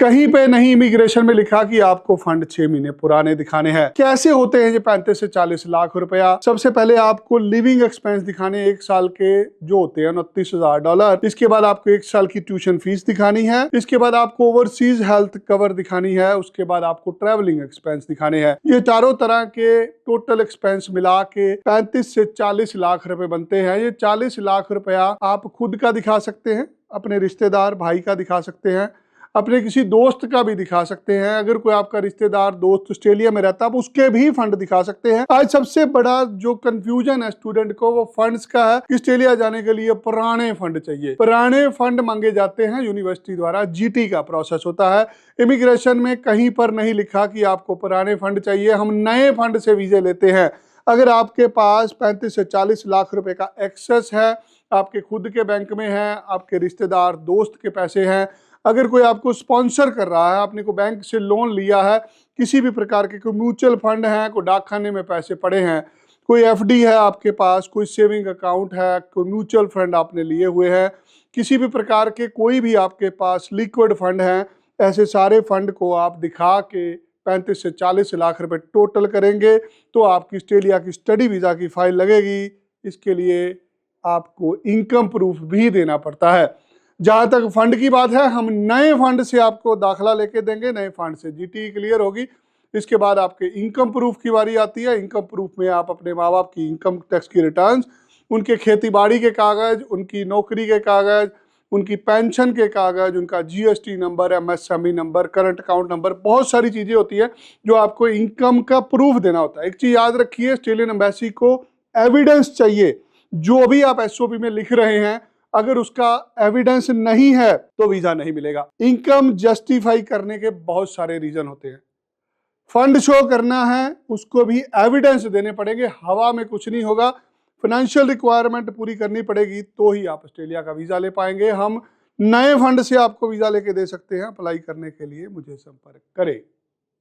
कहीं पे नहीं इमिग्रेशन में लिखा कि आपको फंड 6 महीने पुराने दिखाने हैं। कैसे होते हैं ये 35 से 40 लाख रुपया? सबसे पहले आपको लिविंग एक्सपेंस दिखाने 1 साल के जो होते हैं $29,000। इसके बाद आपको 1 साल की ट्यूशन फीस दिखानी है। इसके बाद आपको ओवरसीज हेल्थ कवर दिखानी है। उसके बाद आपको ट्रेवलिंग एक्सपेंस दिखाने हैं। ये चारों तरह के टोटल एक्सपेंस मिला के 35 से 40 लाख रुपए बनते हैं। ये 40 लाख रुपया आप खुद का दिखा सकते हैं, अपने रिश्तेदार भाई का दिखा सकते हैं, अपने किसी दोस्त का भी दिखा सकते हैं। अगर कोई आपका रिश्तेदार दोस्त ऑस्ट्रेलिया में रहता है आप उसके भी फंड दिखा सकते हैं। आज सबसे बड़ा जो कंफ्यूजन है स्टूडेंट को वो फंड्स का है कि ऑस्ट्रेलिया जाने के लिए पुराने फंड चाहिए। पुराने फंड मांगे जाते हैं यूनिवर्सिटी द्वारा, जीटी का प्रोसेस होता है। इमिग्रेशन में कहीं पर नहीं लिखा कि आपको पुराने फंड चाहिए, हम नए फंड से वीजे लेते हैं। अगर आपके पास 35 से 40 लाख रुपए का एक्सेस है, आपके खुद के बैंक में है, आपके रिश्तेदार दोस्त के पैसे हैं, अगर कोई आपको स्पॉन्सर कर रहा है, आपने कोई बैंक से लोन लिया है, किसी भी प्रकार के कोई म्यूचुअल फंड है, कोई डाकखाने में पैसे पड़े हैं, कोई एफडी है आपके पास, कोई सेविंग अकाउंट है, कोई म्यूचुअल फंड आपने लिए हुए हैं, किसी भी प्रकार के कोई भी आपके पास लिक्विड फंड हैं, ऐसे सारे फंड को आप दिखा के 35 से 40 लाख रुपए टोटल करेंगे तो आपकी ऑस्ट्रेलिया की स्टडी वीज़ा की फाइल लगेगी। इसके लिए आपको इनकम प्रूफ भी देना पड़ता है। जहां तक फंड की बात है, हम नए फंड से आपको दाखला लेके देंगे, नए फंड से जीटी क्लियर होगी। इसके बाद आपके इनकम प्रूफ की बारी आती है। इनकम प्रूफ में आप अपने माँ बाप की इनकम टैक्स की रिटर्न्स, उनके खेती बाड़ी के कागज, उनकी नौकरी के कागज, उनकी पेंशन के कागज, उनका GST number, MSME number, current account number, बहुत सारी चीजें होती है जो आपको इनकम का प्रूफ देना होता है। एक चीज याद रखिए, ऑस्ट्रेलियन एम्बेसी को एविडेंस चाहिए। जो भी आप एसओपी में लिख रहे हैं, अगर उसका एविडेंस नहीं है तो वीजा नहीं मिलेगा। इनकम जस्टिफाई करने के बहुत सारे रीजन होते हैं। फंड शो करना है, उसको भी एविडेंस देने पड़ेंगे, हवा में कुछ नहीं होगा। फाइनेंशियल रिक्वायरमेंट पूरी करनी पड़ेगी तो ही आप ऑस्ट्रेलिया का वीजा ले पाएंगे। हम नए फंड से आपको वीजा लेके दे सकते हैं। अप्लाई करने के लिए मुझे संपर्क करें।